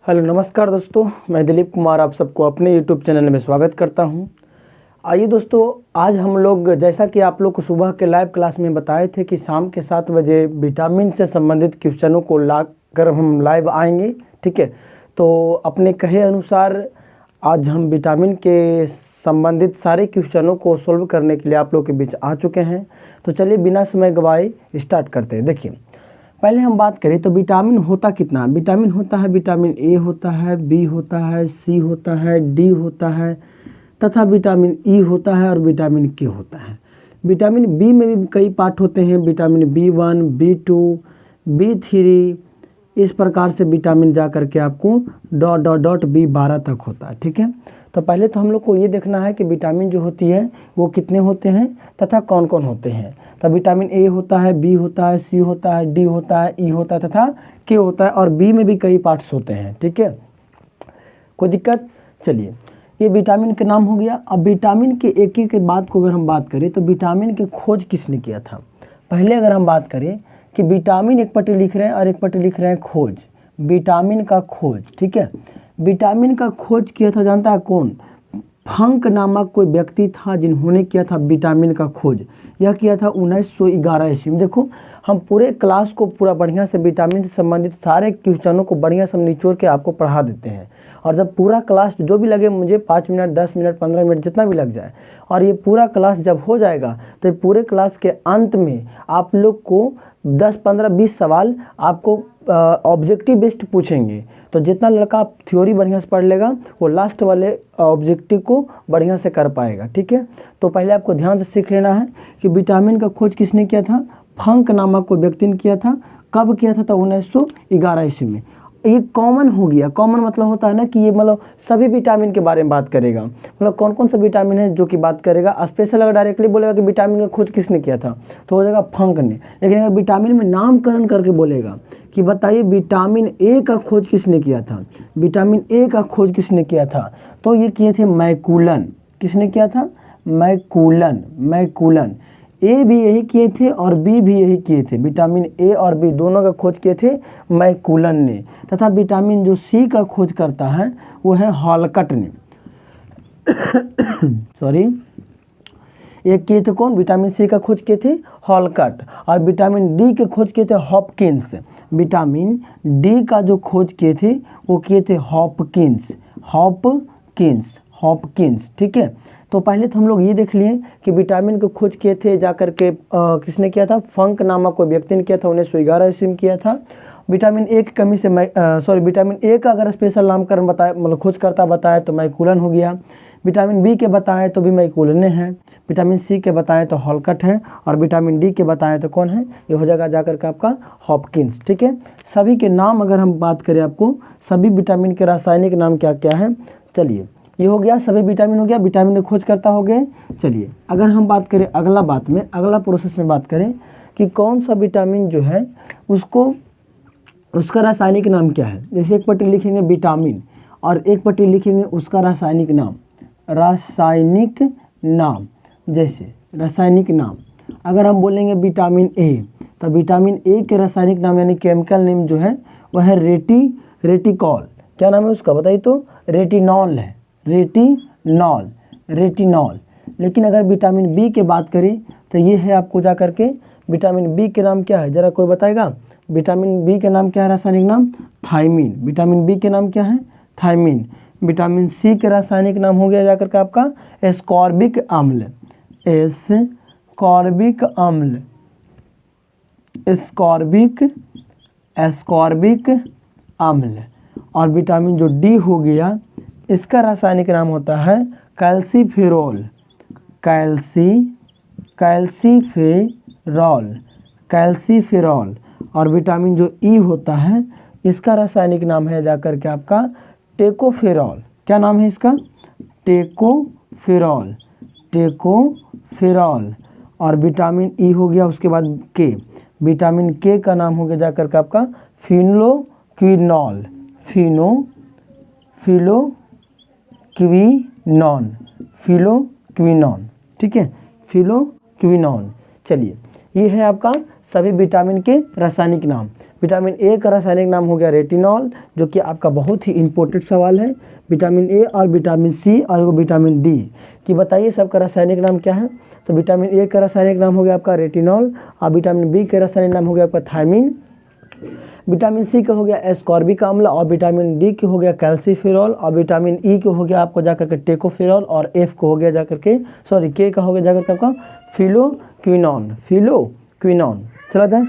Hello नमस्कार दोस्तों, मैं दिलीप कुमार आप सबको अपने यूट्यूब चैनल में स्वागत करता हूं। आइए दोस्तों, आज हम लोग जैसा कि आप लोग को सुबह के लाइव क्लास में बताए थे कि शाम के 7 बजे विटामिन से संबंधित क्वेश्चनों को लाकर हम लाइव आएंगे। ठीक है, तो अपने कहे अनुसार आज हम विटामिन के संबंधित सारे क्वेश्चनों को सोल्व करने के लिए आप लोग के बीच आ चुके हैं। तो चलिए बिना समय गवाए स्टार्ट करते हैं। देखिए, पहले हम बात करें तो विटामिन होता कितना। विटामिन होता है, विटामिन ए होता है, बी होता है, सी होता है, डी होता है तथा विटामिन ई होता है और विटामिन के होता है। विटामिन बी में भी कई पार्ट होते हैं, विटामिन B1, B2, B3, इस प्रकार से विटामिन जा करके आपको B12 तक होता है। ठीक है, तो पहले तो हम लोग को ये देखना है कि विटामिन जो होती है वो कितने होते हैं तथा कौन कौन होते हैं। तो विटामिन ए होता है, बी होता है, सी होता है, डी होता है, ई होता है तथा के होता है और बी में भी कई पार्ट्स होते हैं। ठीक है, कोई दिक्कत। चलिए, ये विटामिन का नाम हो गया। अब विटामिन के एक एक बात को अगर हम बात करें तो विटामिन की खोज किसने किया था। पहले अगर हम बात करें कि विटामिन एक पट्टी लिख रहे हैं और एक पट्टी लिख रहे हैं खोज, विटामिन का खोज। ठीक है, विटामिन का खोज किया था, जानता है कौन? फंक नामक कोई व्यक्ति था जिन्होंने किया था विटामिन का खोज। यह किया था 1911 ईस्वी में। देखो, हम पूरे क्लास को पूरा बढ़िया से विटामिन से संबंधित सारे क्वेश्चनों को बढ़िया से निचोड़ के आपको पढ़ा देते हैं। और जब पूरा क्लास जो भी लगे, मुझे 5 मिनट, 10 मिनट, 15 मिनट जितना भी लग जाए, और ये पूरा क्लास जब हो जाएगा तो पूरे क्लास के अंत में आप लोग को 10, 15, 20 सवाल आपको ऑब्जेक्टिव बेस्ड पूछेंगे। तो जितना लड़का थ्योरी बढ़िया से पढ़ लेगा वो लास्ट वाले ऑब्जेक्टिव को बढ़िया से कर पाएगा। ठीक है, तो पहले आपको ध्यान से सीख लेना है कि विटामिन का खोज किसने किया था। फंक नामक कोई व्यक्ति ने किया था। कब किया था? तो 1911 ईस्वी में। ये कॉमन हो गया। कॉमन मतलब होता है ना कि ये मतलब सभी विटामिन के बारे में बात करेगा। मतलब कौन कौन सा विटामिन है जो कि बात करेगा। स्पेशल अगर डायरेक्टली बोलेगा कि विटामिन का खोज किसने किया था तो हो जाएगा फंक ने। लेकिन अगर विटामिन में नामकरण करके बोलेगा कि बताइए विटामिन ए का खोज किसने किया था, विटामिन ए का खोज किसने किया था, तो ये किए थे मैकुलन। किसने किया था? मैकुलन। मैकुलन। ए भी यही किए थे और बी भी यही किए थे। विटामिन ए और बी दोनों का खोज किए थे मैकुलन ने। तथा विटामिन जो सी का खोज करता है वो है हॉलकट ने। सॉरी, ये किए थे कौन? विटामिन सी का खोज किए थे हॉलकट। और विटामिन डी के खोज किए थे हॉपकिंस। विटामिन डी का जो खोज किए थे वो किए थे हॉपकिंस। Hopkins, Hopkins. ठीक है, तो पहले तो हम लोग ये देख लिए कि विटामिन को खोज किए थे जाकर के किसने किया था? फंक नामक कोई व्यक्ति ने किया था, 1911 ईस्वी में किया था। विटामिन ए की कमी से विटामिन ए का अगर स्पेशल नामकरण बताए, मतलब खोज करता बताए तो मैकुलन हो गया। विटामिन बी के बताएं तो भी मैकुलन है। विटामिन सी के बताएं तो हॉलकट है। और विटामिन डी के बताएं तो कौन है? ये हो जाएगा जाकर के आपका हॉपकिंस। ठीक है, सभी के नाम अगर हम बात करें, आपको सभी विटामिन के रासायनिक नाम क्या क्या है। चलिए, ये हो गया, सभी विटामिन हो गया, विटामिन खोज करता हो गए। चलिए, अगर हम बात करें अगला बात में, अगला प्रोसेस में बात करें कि कौन सा विटामिन जो है उसको, उसका रासायनिक नाम क्या है। जैसे एक पट्टी लिखेंगे विटामिन और एक पट्टी लिखेंगे उसका रासायनिक नाम। रासायनिक नाम, जैसे रासायनिक नाम अगर हम बोलेंगे विटामिन ए, तो विटामिन ए के रासायनिक नाम यानी केमिकल नेम जो है वह है रेटिकॉल। क्या नाम है उसका बताइए तो? रेटिनॉल है। Retinol, retinol. लेकिन अगर विटामिन बी की बात करें तो ये है आपको जा करके, विटामिन बी के नाम क्या है जरा कोई बताएगा? विटामिन बी के नाम क्या है रासायनिक नाम? थायमीन। विटामिन बी के नाम क्या है? थायमीन। विटामिन सी के रासायनिक नाम हो गया जाकर के आपका एस्कॉर्बिक अम्ल। एस्कॉर्बिक अम्ल, एस्कॉर्बिक, एस्कॉर्बिक अम्ल। और विटामिन जो डी हो गया इसका रासायनिक नाम होता है कैल्सीफेरॉल। Calciferol, calciferol. और विटामिन जो ई होता है इसका रासायनिक नाम है जाकर के आपका टेकोफेरॉल। क्या नाम है इसका? Tocopherol, tocopherol. और विटामिन ई हो गया, उसके बाद के, विटामिन के का नाम हो गया जाकर के आपका फिनोक्विनॉल। फिलोक्विनॉन। ठीक है, फिलोक्विनॉन। चलिए, ये है आपका सभी विटामिन के रासायनिक नाम। विटामिन ए का रासायनिक नाम हो गया रेटिनॉल, जो कि आपका बहुत ही इंपॉर्टेंट सवाल है। विटामिन ए और विटामिन सी और विटामिन डी कि बताइए सबका रासायनिक नाम क्या है। तो विटामिन ए का रासायनिक नाम हो गया आपका रेटिनॉल, और विटामिन बी का रासायनिक नाम हो गया आपका थायमिन, विटामिन सी का हो गया एस्कॉर्बिक अम्ल, और विटामिन डी के हो गया कैल्सीफेरॉल, और विटामिन ई के हो गया आपको जाकर के टेकोफेरॉल, और एफ को हो गया जाकर के के का हो गया जाकर के आपका फिलोक्विनॉन। चला जाए,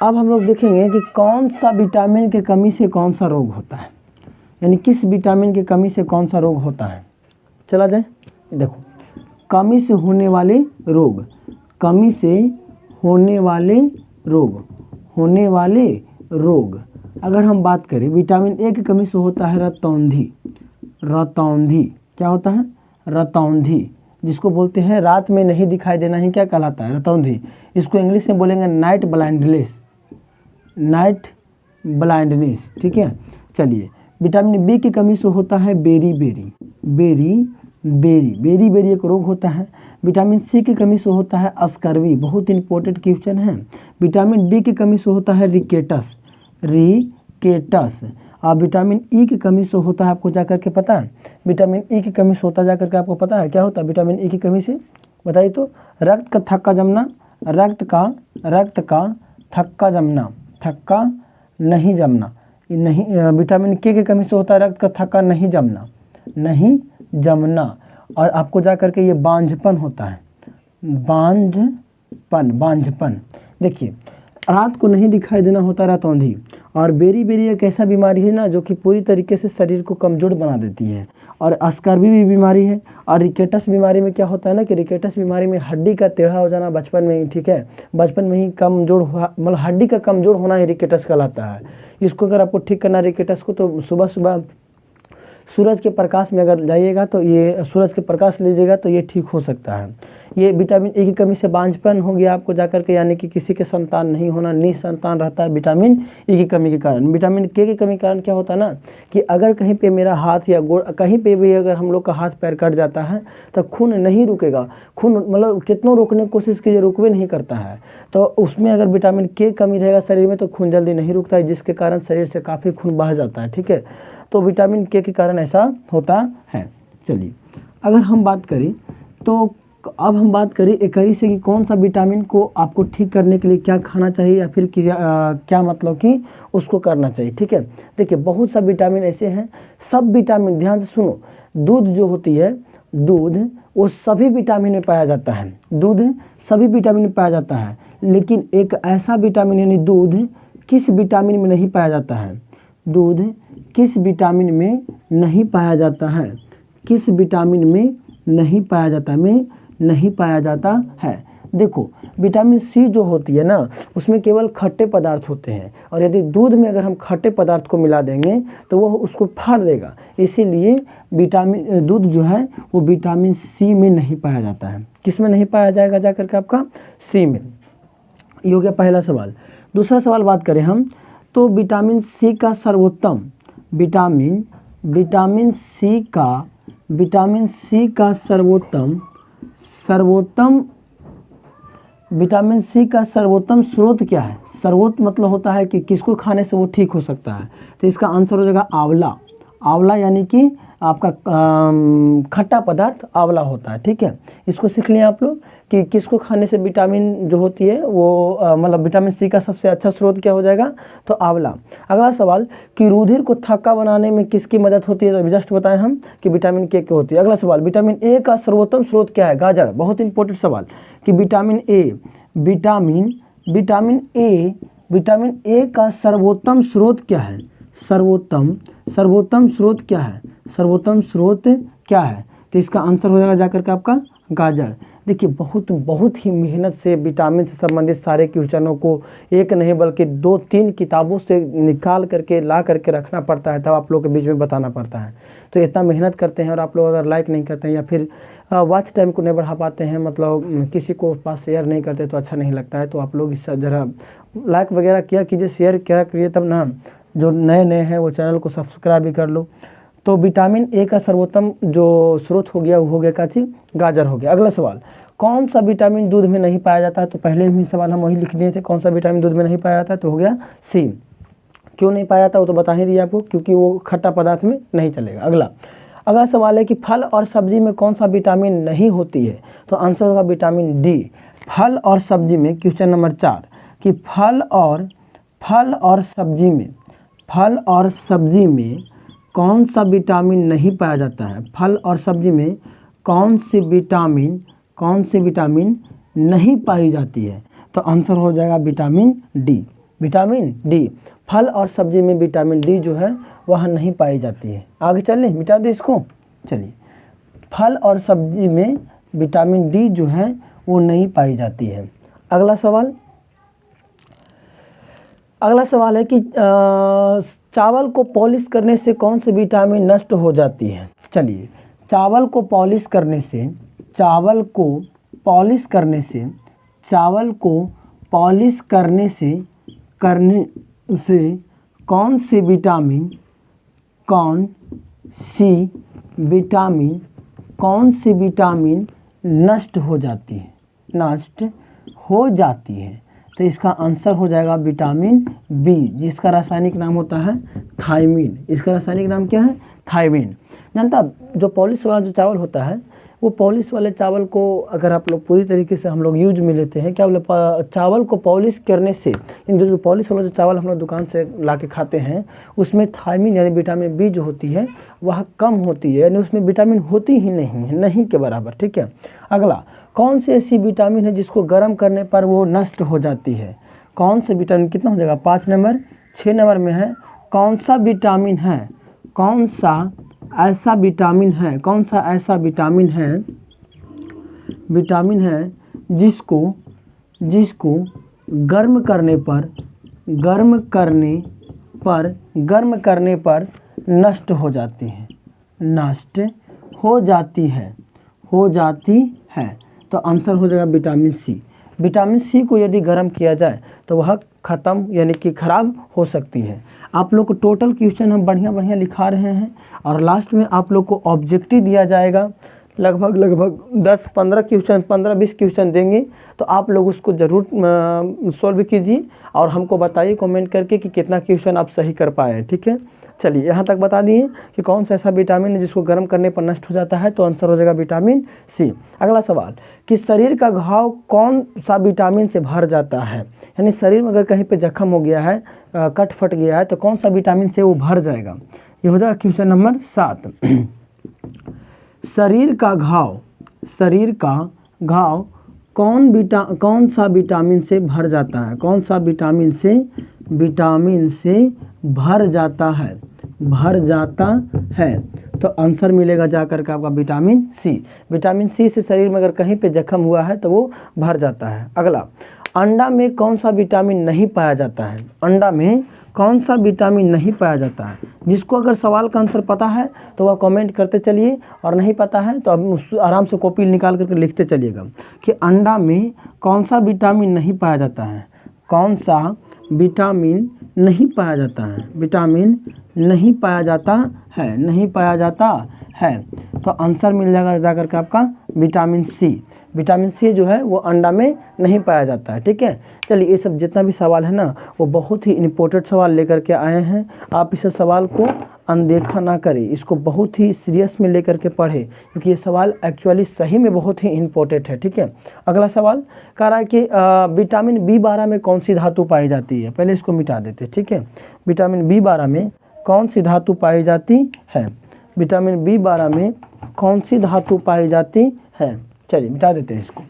अब हम लोग देखेंगे कि कौन सा विटामिन की कमी से कौन सा रोग होता है, यानी किस विटामिन की कमी से कौन सा रोग होता है। चला जाए, देखो कमी से होने वाले रोग, कमी से होने वाले रोग अगर हम बात करें, विटामिन ए की कमी से होता है रतौंधी। क्या होता है? रतौंधी, जिसको बोलते हैं रात में नहीं दिखाई देना ही क्या कहलाता है? रतौंधी। इसको इंग्लिश में बोलेंगे नाइट ब्लाइंडनेस। ठीक है, चलिए। विटामिन बी की कमी से होता है बेरी एक रोग होता है। विटामिन सी की कमी से होता है स्कर्वी, बहुत इंपॉर्टेंट क्वेश्चन है। विटामिन डी की कमी से होता है रिकेटस। और विटामिन ई की कमी से होता है, आपको जाकर के पता है, विटामिन ई की कमी से होता जाकर के आपको पता है क्या होता है विटामिन ई की कमी से? बताइए तो। रक्त का थक्का जमना, थक्का नहीं जमना, नहीं। विटामिन के की कमी से होता है रक्त का थक्का नहीं जमना। और आपको जा करके ये बांझपन होता है, बांझपन। देखिए, रात को नहीं दिखाई देना होता है रतौंधी। और बेरी एक ऐसा बीमारी है ना जो कि पूरी तरीके से शरीर को कमजोर बना देती है। और स्कर्वी भी बीमारी है। और रिकेटस बीमारी में क्या होता है ना कि रिकेटस बीमारी में हड्डी का टेढ़ा हो जाना बचपन में ही, ठीक है, बचपन में ही कमजोर हुआ, मतलब हड्डी का कमजोर होना ही रिकेटस कहलाता है। इसको अगर आपको ठीक करना रिकेटस को, तो सुबह सुबह सूरज के प्रकाश में अगर जाइएगा तो ये सूरज के प्रकाश लीजिएगा तो ये ठीक हो सकता है। ये विटामिन ए की कमी से बांझपन हो गया आपको जाकर के, यानी कि किसी के संतान नहीं होना, निसंतान रहता है विटामिन ए की कमी के कारण। विटामिन के की कमी के कारण क्या होता है ना कि अगर कहीं पे मेरा हाथ या गोड़, कहीं पे भी अगर हम लोग का हाथ पैर कट जाता है तो खून नहीं रुकेगा। खून मतलब कितनों रोकने की कोशिश कीजिए, रुकवे नहीं करता है। तो उसमें अगर विटामिन के कमी रहेगा शरीर में तो खून जल्दी नहीं रुकता है, जिसके कारण शरीर से काफ़ी खून बह जाता है। ठीक है, तो विटामिन के कारण ऐसा होता है। चलिए, अगर हम बात करें तो अब हम बात करें एकरी से कि कौन सा विटामिन को आपको ठीक करने के लिए क्या खाना चाहिए या फिर क्या मतलब कि उसको करना चाहिए। ठीक है, देखिए बहुत सा विटामिन ऐसे हैं, सब विटामिन ध्यान से सुनो। दूध जो होती है, दूध वो सभी विटामिन में पाया जाता है, दूध सभी विटामिन में पाया जाता है। लेकिन एक ऐसा विटामिन यानी दूध किस विटामिन में नहीं पाया जाता है, दूध किस विटामिन में नहीं पाया जाता है, किस विटामिन में नहीं पाया जाता है। देखो विटामिन सी जो होती है ना उसमें केवल खट्टे पदार्थ होते हैं, और यदि दूध में अगर हम खट्टे पदार्थ को मिला देंगे तो वो उसको फाड़ देगा। इसीलिए विटामिन दूध जो है वो विटामिन सी में नहीं पाया जाता है। किस में नहीं पाया जाएगा जाकर के? आपका सी में। ये हो गया पहला सवाल। दूसरा सवाल बात करें हम तो विटामिन सी का सर्वोत्तम विटामिन सी का सर्वोत्तम स्रोत क्या है? सर्वोत्त मतलब होता है कि किसको खाने से वो ठीक हो सकता है। तो इसका आंसर हो जाएगा आंवला, यानी कि आपका खट्टा पदार्थ आंवला होता है। ठीक है, इसको सीख लिया आप लोग कि किसको खाने से विटामिन जो होती है वो मतलब विटामिन सी का सबसे अच्छा स्रोत क्या हो जाएगा? तो आंवला। अगला सवाल कि रुधिर को थक्का बनाने में किसकी मदद होती है? तो जस्ट बताएं हम कि विटामिन के होती है। अगला सवाल, विटामिन ए का सर्वोत्तम स्रोत क्या है? गाजर। बहुत इंपॉर्टेंट सवाल कि विटामिन ए का सर्वोत्तम स्रोत क्या है? सर्वोत्तम स्रोत क्या है? तो इसका आंसर हो जाएगा जाकर के आपका गाजर। देखिए बहुत ही मेहनत से विटामिन से संबंधित सारे क्वेश्चनों को एक नहीं बल्कि 2-3 किताबों से निकाल करके ला करके रखना पड़ता है, तब आप लोग के बीच में बताना पड़ता है। तो इतना मेहनत करते हैं और आप लोग अगर लाइक नहीं करते हैं या फिर वॉच टाइम को नहीं बढ़ा पाते हैं, मतलब किसी को पास शेयर नहीं करते तो अच्छा नहीं लगता है। तो आप लोग इस जरा लाइक वगैरह किया कीजिए, शेयर क्या करिए, तब ना जो नए हैं वो चैनल को सब्सक्राइब भी कर लो। तो विटामिन ए का सर्वोत्तम जो स्रोत हो गया वो हो गया काची? गाजर हो गया। अगला सवाल, कौन सा विटामिन दूध में नहीं पाया जाता है, तो पहले भी सवाल हम वही लिख दिए थे, कौन सा विटामिन दूध में नहीं पाया जाता है, तो हो गया सी। क्यों नहीं पाया जाता वो तो बता ही दिया आपको, क्योंकि वो खट्टा पदार्थ में नहीं चलेगा। अगला सवाल है कि फल और सब्जी में कौन सा विटामिन नहीं होती है, तो आंसर होगा विटामिन डी। फल और सब्जी में, क्वेश्चन नंबर 4, कि फल और सब्जी में कौन सा विटामिन नहीं पाया जाता है, फल और सब्जी में कौन सी विटामिन नहीं पाई जाती है, तो आंसर हो जाएगा विटामिन डी। फल और सब्जी में विटामिन डी जो है वह नहीं पाई जाती है। आगे चलें, मिटा दे इसको। चलिए, फल और सब्जी में विटामिन डी जो है वो नहीं पाई जाती है। अगला सवाल है कि चावल को पॉलिश करने से कौन सी विटामिन नष्ट हो जाती है। चलिए, चावल को पॉलिश करने से कौन सी विटामिन नष्ट हो जाती है, तो इसका आंसर हो जाएगा विटामिन बी, जिसका रासायनिक नाम होता है थायमीन। इसका रासायनिक नाम क्या है? थायमीन। जानता, जो पॉलिश वाला जो चावल होता है, वो पॉलिश वाले चावल को अगर आप लोग पूरी तरीके से हम लोग यूज में लेते हैं, क्या बोले, चावल को पॉलिश करने से जो पॉलिश वाला जो चावल हम लोग दुकान से ला के खाते हैं, उसमें थायमीन यानी विटामिन बी जो होती है वह कम होती है, यानी उसमें विटामिन होती ही नहीं है, नहीं के बराबर। ठीक है। अगला, कौन सी ऐसी विटामिन है जिसको गर्म करने पर वो नष्ट हो जाती है? कौन से विटामिन, कितना हो जाएगा? 5 नंबर। 6 नंबर में है, कौन सा ऐसा विटामिन है जिसको गर्म करने पर नष्ट हो जाती है, तो आंसर हो जाएगा विटामिन सी। विटामिन सी को यदि गर्म किया जाए तो वह ख़त्म यानी कि खराब हो सकती है। आप लोग को टोटल क्वेश्चन हम बढ़िया लिखा रहे हैं, और लास्ट में आप लोग को ऑब्जेक्टिव दिया जाएगा। लगभग 15-20 क्वेश्चन देंगे, तो आप लोग उसको ज़रूर सॉल्व कीजिए और हमको बताइए कमेंट करके कि कितना क्वेश्चन आप सही कर पाए। ठीक है। चलिए, यहाँ तक बता दिए कि कौन सा ऐसा विटामिन है जिसको गर्म करने पर नष्ट हो जाता है, तो आंसर हो जाएगा विटामिन सी। अगला सवाल, कि शरीर का घाव कौन सा विटामिन से भर जाता है, यानी शरीर में अगर कहीं पे जख्म हो गया है, कट फट गया है, तो कौन सा विटामिन से वो भर जाएगा? ये हो जाएगा क्वेश्चन नंबर 7। शरीर का घाव कौन सा विटामिन से भर जाता है? कौन सा विटामिन से भर जाता है, तो आंसर मिलेगा जाकर के आपका विटामिन सी। विटामिन सी से शरीर में अगर कहीं पे जख्म हुआ है तो वो भर जाता है। अगला, अंडा में कौन सा विटामिन नहीं पाया जाता है? अंडा में कौन सा विटामिन नहीं पाया जाता है? जिसको अगर सवाल का आंसर पता है तो वह कमेंट करते चलिए, और नहीं पता है तो अब आराम से कॉपी निकाल करके लिखते चलिएगा कि अंडा में कौन सा विटामिन नहीं पाया जाता है। कौन सा विटामिन नहीं पाया जाता है? विटामिन नहीं पाया जाता है, तो आंसर मिल जाएगा जाकर के आपका विटामिन सी। विटामिन सी जो है वो अंडा में नहीं पाया जाता है। ठीक है। चलिए, ये सब जितना भी सवाल है ना, वो बहुत ही इम्पोर्टेंट सवाल लेकर के आए हैं। आप इस सवाल को अनदेखा ना करें, इसको बहुत ही सीरियस में लेकर के पढ़ें, क्योंकि ये सवाल एक्चुअली सही में बहुत ही इम्पोर्टेंट है। ठीक है। अगला सवाल कह रहा है कि विटामिन B12 में कौन सी धातु पाई जाती है? पहले इसको मिटा देते। ठीक है। विटामिन B12 में कौन सी धातु पाई जाती है? विटामिन B12 में कौन सी धातु पाई जाती है? चलिए, मिटा देते हैं इसको।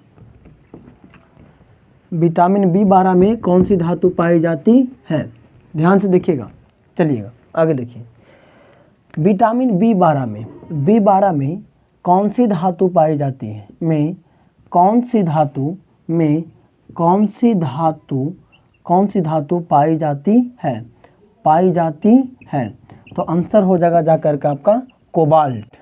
विटामिन B12 में कौन सी धातु पाई जाती है? ध्यान से देखिएगा, चलिएगा आगे देखिए। विटामिन B12 में कौन सी धातु पाई जाती है? कौन सी धातु पाई जाती है, तो आंसर हो जाएगा जाकर के आपका कोबाल्ट।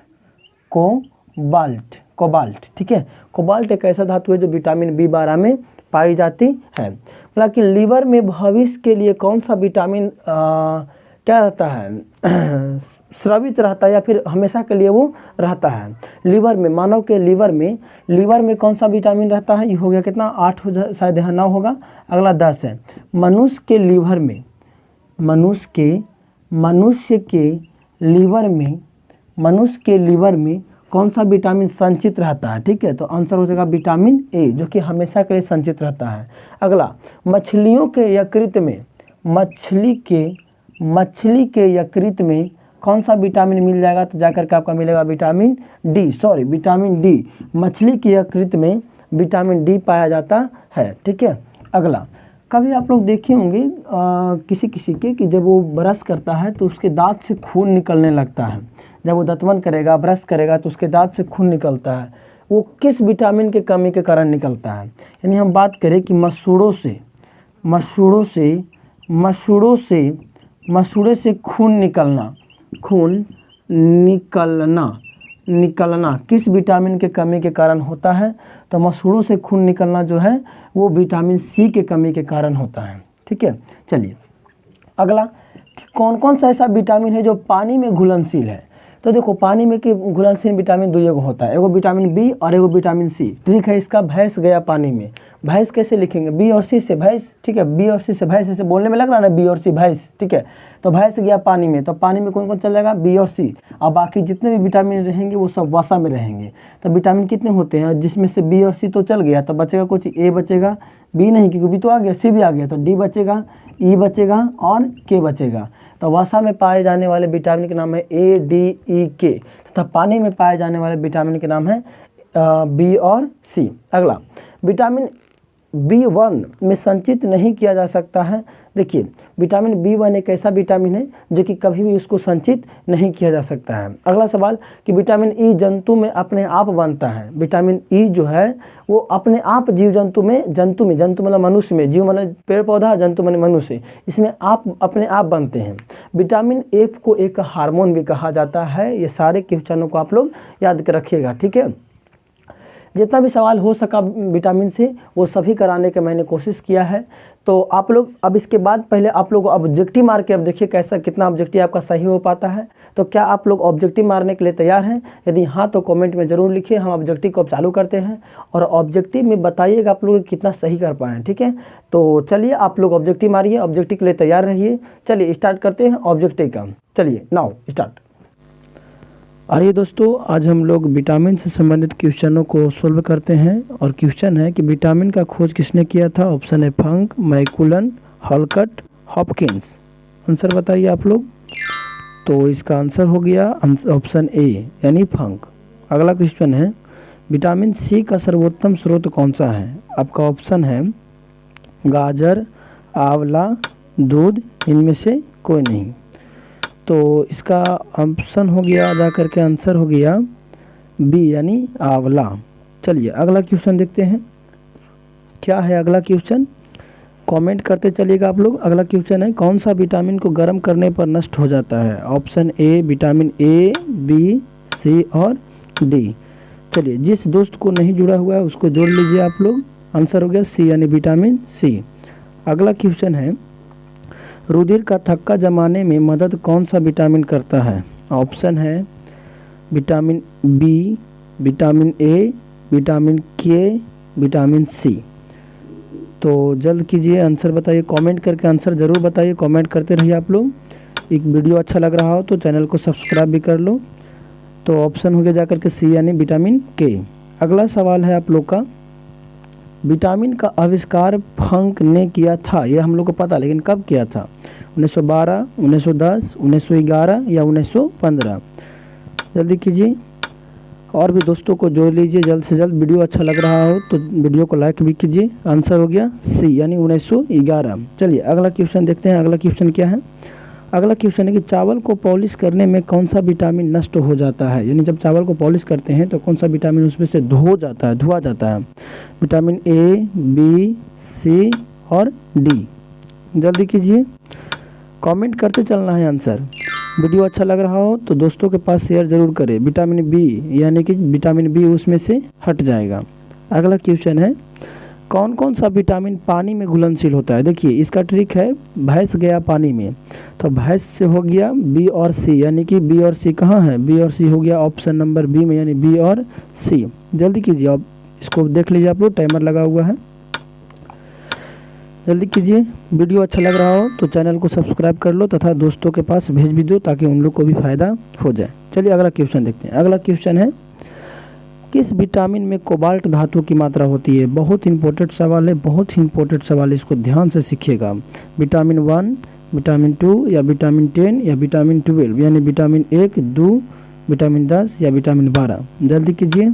ठीक है। कोबाल्ट एक ऐसा धातु है जो विटामिन B12 में पाई जाती है। लेकिन लीवर में भविष्य के लिए कौन सा विटामिन क्या रहता है, स्रावित रहता है या फिर हमेशा के लिए वो रहता है। लीवर में, मानव के लीवर में कौन सा विटामिन रहता है? ये हो गया कितना, 8 शायद यहाँ 9 होगा, अगला 10 है। मनुष्य के लीवर में, मनुष्य के लीवर में कौन सा विटामिन संचित रहता है? ठीक है, तो आंसर हो जाएगा विटामिन ए, जो कि हमेशा के लिए संचित रहता है। अगला, मछलियों के यकृत में, मछली के यकृत में कौन सा विटामिन मिल जाएगा? तो जाकर के आपका मिलेगा विटामिन डी। मछली के यकृत में विटामिन डी पाया जाता है। ठीक है, अगला, कभी आप लोग देखे होंगे किसी के कि जब वो ब्रश करता है तो उसके दांत से खून निकलने लगता है। जब वो दांतवन करेगा, ब्रश करेगा तो उसके दांत से खून निकलता है। वो किस विटामिन के कमी के कारण निकलता है? यानी हम बात करें कि मसूड़े से खून निकलना किस विटामिन के कमी के कारण होता है? तो मसूड़ों से खून निकलना जो है वो विटामिन सी के कमी के कारण होता है। ठीक है, चलिए अगला, कौन कौन सा ऐसा विटामिन है जो पानी में घुलनशील है? तो देखो, पानी में कि घुलनशील विटामिन दो एगो होता है, एगो विटामिन बी और एगो विटामिन सी। ट्रिक है इसका, भैंस गया पानी में। भैंस कैसे लिखेंगे? बी और सी से भैंस। ठीक है, बी और सी से भैंस, ऐसे बोलने में लग रहा है ना, बी और सी भैंस। ठीक है, तो भैंस गया पानी में, तो पानी में कौन कौन चल जाएगा? बी और सी। और बाकी जितने भी विटामिन रहेंगे वो सब वसा में रहेंगे। तो विटामिन कितने होते हैं? जिसमें से बी और सी तो चल गया, तो बचेगा कुछ, ए बचेगा, बी नहीं क्योंकि बी तो आ गया, सी भी आ गया, तो डी बचेगा, ई बचेगा और के बचेगा। तो वसा में पाए जाने वाले विटामिन के नाम है ए, डी, ई, के, तथा पानी में पाए जाने वाले विटामिन के नाम है बी और सी। अगला, विटामिन B1 में संचित नहीं किया जा सकता है। देखिए, विटामिन B1 एक ऐसा विटामिन है जो कि कभी भी उसको संचित नहीं किया जा सकता है। अगला सवाल कि विटामिन ई जंतु में अपने आप बनता है। विटामिन ई जो है वो अपने आप जंतु में मतलब मनुष्य में, जीव मतलब पेड़ पौधा, जंतु मतलब मनुष्य, इसमें आप अपने आप बनते हैं। विटामिन एफ को एक हार्मोन भी कहा जाता है। ये सारे क्वेश्चनों को आप लोग याद कर रखिएगा। ठीक है, जितना भी सवाल हो सका विटामिन से वो सभी कराने का मैंने कोशिश किया है। तो आप लोग अब इसके बाद पहले आप लोग ऑब्जेक्टिव मार के अब देखिए कैसा कितना ऑब्जेक्टिव आपका सही हो पाता है। तो क्या आप लोग ऑब्जेक्टिव मारने के लिए तैयार हैं? यदि हाँ तो कमेंट में ज़रूर लिखिए। हम ऑब्जेक्टिव को अब चालू करते हैं और ऑब्जेक्टिव में बताइएगा आप लोग कितना सही कर पाएँ। ठीक है, तो चलिए आप लोग ऑब्जेक्टिव मारिए, ऑब्जेक्टिव के लिए तैयार रहिए। चलिए स्टार्ट करते हैं ऑब्जेक्टिव का। चलिए नाउ स्टार्ट। आइए दोस्तों, आज हम लोग विटामिन से संबंधित क्वेश्चनों को सोल्व करते हैं। और क्वेश्चन है कि विटामिन का खोज किसने किया था? ऑप्शन है फंक, मैकुलन, हॉलकट, हॉपकिंस। आंसर बताइए आप लोग। तो इसका आंसर हो गया ऑप्शन ए यानी फंक। अगला क्वेश्चन है विटामिन सी का सर्वोत्तम स्रोत कौन सा है? आपका ऑप्शन है गाजर, आंवला, दूध, इनमें से कोई नहीं। तो इसका ऑप्शन हो गया, जा करके आंसर हो गया बी यानी आंवला। चलिए अगला क्वेश्चन देखते हैं क्या है अगला क्वेश्चन, कमेंट करते चलिएगा आप लोग। अगला क्वेश्चन है कौन सा विटामिन को गर्म करने पर नष्ट हो जाता है? Option A vitamin A, B, C और डी। चलिए जिस दोस्त को नहीं जुड़ा हुआ है उसको जोड़ लीजिए आप लोग। आंसर हो गया सी यानी विटामिन सी। अगला क्वेश्चन है रुधिर का थक्का जमाने में मदद कौन सा विटामिन करता है? ऑप्शन है vitamin B, vitamin A, vitamin K, vitamin C. तो जल्द कीजिए, आंसर बताइए, कमेंट करके आंसर ज़रूर बताइए। कमेंट करते रहिए आप लोग। एक वीडियो अच्छा लग रहा हो तो चैनल को सब्सक्राइब भी कर लो। तो ऑप्शन हो गया जाकर के सी यानी विटामिन के। अगला सवाल है आप लोग का, विटामिन का आविष्कार फंक ने किया था, यह हम लोग को पता, लेकिन कब किया था? 1912, 1910, 1911 या 1915? जल्दी कीजिए और भी दोस्तों को जोड़ लीजिए जल्द से जल्द। वीडियो अच्छा लग रहा हो तो वीडियो को लाइक भी कीजिए। आंसर हो गया सी यानी 1911। चलिए अगला क्वेश्चन देखते हैं। अगला क्वेश्चन क्या है? अगला क्वेश्चन है कि चावल को पॉलिश करने में कौन सा विटामिन नष्ट हो जाता है? यानी जब चावल को पॉलिश करते हैं तो कौन सा विटामिन उसमें से धुआ जाता है? विटामिन ए, बी, सी और डी। जल्दी कीजिए, कमेंट करते चलना है आंसर। वीडियो अच्छा लग रहा हो तो दोस्तों के पास शेयर ज़रूर करें। विटामिन बी यानी कि विटामिन बी उसमें से हट जाएगा। अगला क्वेश्चन है कौन कौन सा विटामिन पानी में घुलनशील होता है? देखिए इसका ट्रिक है, भैंस गया पानी में, तो भैंस से हो गया बी और सी, यानी कि बी और सी कहाँ है? बी और सी हो गया ऑप्शन नंबर बी में, यानी बी और सी। जल्दी कीजिए, अब इसको देख लीजिए, आप लोग टाइमर लगा हुआ है, जल्दी कीजिए। वीडियो अच्छा लग रहा हो तो चैनल को सब्सक्राइब कर लो तथा दोस्तों के पास भेज भी दो ताकि उन लोग को भी फ़ायदा हो जाए। चलिए अगला क्वेश्चन देखते हैं। अगला क्वेश्चन है, किस विटामिन में कोबाल्ट धातु की मात्रा होती है? बहुत इंपॉर्टेंट सवाल है, बहुत ही इंपॉर्टेंट सवाल है, इसको ध्यान से सीखिएगा। विटामिन 1, विटामिन 2 या विटामिन 10 या विटामिन 12, यानी विटामिन 1, 2, विटामिन 10 या विटामिन 12? जल्दी कीजिए।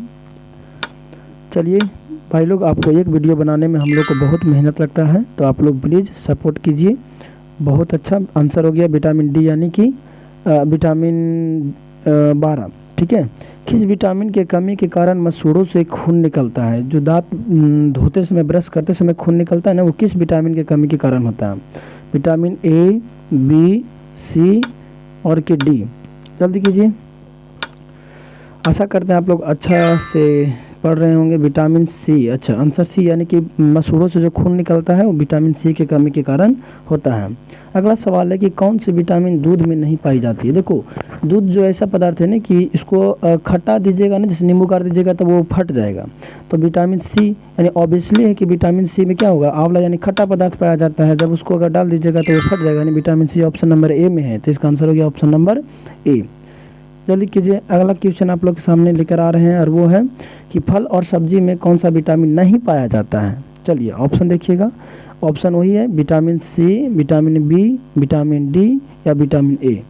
चलिए भाई लोग, आपको एक वीडियो बनाने में हम लोग को बहुत मेहनत लगता है, तो आप लोग प्लीज़ सपोर्ट कीजिए। बहुत अच्छा आंसर हो गया विटामिन डी, यानी कि विटामिन 12। ठीक है। किस विटामिन के कमी के कारण मसूड़ों से खून निकलता है? जो दांत धोते समय, ब्रश करते समय खून निकलता है ना, वो किस विटामिन के कमी के कारण होता है? विटामिन ए, बी, सी और के डी? जल्दी कीजिए। आशा करते हैं आप लोग अच्छा से पढ़ रहे होंगे। विटामिन सी, अच्छा आंसर सी, यानी कि मसूड़ों से जो खून निकलता है वो विटामिन सी के कमी के कारण होता है। अगला सवाल है कि कौन सी विटामिन दूध में नहीं पाई जाती है? देखो दूध जो ऐसा पदार्थ है ना कि इसको खट्टा दीजिएगा ना, जैसे नींबू काट दीजिएगा तो वो फट जाएगा। तो विटामिन सी, यानी ऑब्वियसली है कि विटामिन सी में क्या होगा? आंवला, यानी खट्टा पदार्थ पाया जाता है, जब उसको अगर डाल दीजिएगा तो वो फट जाएगा, यानी vitamin C option number A में है, तो इसका आंसर हो गया ऑप्शन नंबर ए। जल्दी कीजिए। अगला क्वेश्चन आप लोग के सामने लेकर आ रहे हैं और वो है कि फल और सब्जी में कौन सा विटामिन नहीं पाया जाता है? चलिए ऑप्शन देखिएगा। ऑप्शन वही है, vitamin C, vitamin B, vitamin D या विटामिन ए।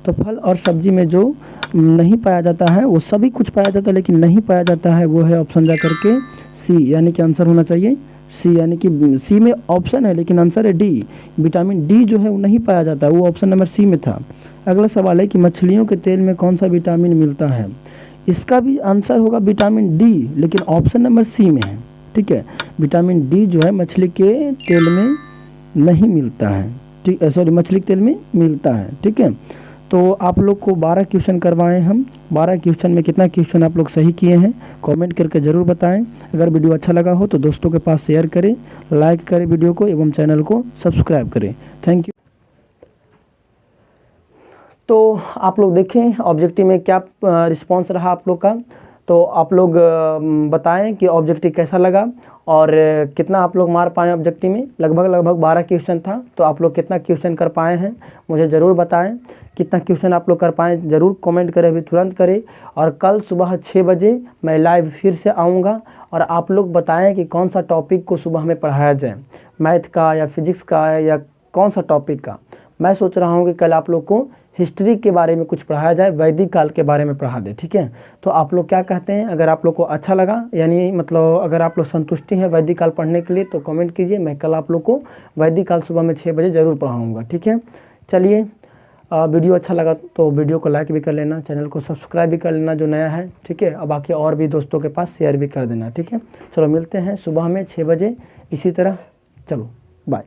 तो फल और सब्जी में जो नहीं पाया जाता है वो सभी कुछ पाया जाता है, लेकिन नहीं पाया जाता है वो है ऑप्शन जा करके सी, यानी कि आंसर होना चाहिए सी, यानी कि सी में ऑप्शन है लेकिन आंसर है डी। विटामिन डी जो है वो नहीं पाया जाता, वो ऑप्शन नंबर सी में था। अगला सवाल है कि मछलियों के तेल में कौन सा विटामिन मिलता है? इसका भी आंसर होगा विटामिन डी, लेकिन ऑप्शन नंबर सी में है। ठीक है, विटामिन डी जो है मछली के तेल में नहीं मिलता है। ठीक है, सॉरी, मछली के तेल में मिलता है। ठीक है, तो आप लोग को 12 क्वेश्चन करवाएं हम। 12 क्वेश्चन में कितना क्वेश्चन आप लोग सही किए हैं कमेंट करके ज़रूर बताएं। अगर वीडियो अच्छा लगा हो तो दोस्तों के पास शेयर करें, लाइक करें वीडियो को एवं चैनल को सब्सक्राइब करें। Thank you. तो आप लोग देखें ऑब्जेक्टिव में क्या रिस्पांस रहा आप लोग का, तो आप लोग बताएं कि ऑब्जेक्टिव कैसा लगा और कितना आप लोग मार पाए ऑब्जेक्टिव में। लगभग 12 क्वेश्चन था, तो आप लोग कितना क्वेश्चन कर पाए हैं मुझे ज़रूर बताएं। कितना क्वेश्चन आप लोग कर पाए ज़रूर कमेंट करें, अभी तुरंत करें। और कल सुबह 6 बजे मैं लाइव फिर से आऊँगा और आप लोग बताएं कि कौन सा टॉपिक को सुबह में पढ़ाया जाए, मैथ का या फिजिक्स का या कौन सा टॉपिक का। मैं सोच रहा हूँ कि कल आप लोग को हिस्ट्री के बारे में कुछ पढ़ाया जाए, वैदिक काल के बारे में पढ़ा दे। ठीक है, तो आप लोग क्या कहते हैं? अगर आप लोग को अच्छा लगा, यानी मतलब अगर आप लोग संतुष्टि हैं वैदिक काल पढ़ने के लिए, तो कमेंट कीजिए। मैं कल आप लोग को वैदिक काल सुबह में 6 बजे ज़रूर पढ़ाऊँगा। ठीक है, चलिए वीडियो अच्छा लगा तो वीडियो को लाइक भी कर लेना, चैनल को सब्सक्राइब भी कर लेना जो नया है। ठीक है, और बाकी और भी दोस्तों के पास शेयर भी कर देना। ठीक है, चलो मिलते हैं सुबह में 6 बजे इसी तरह। चलो बाय।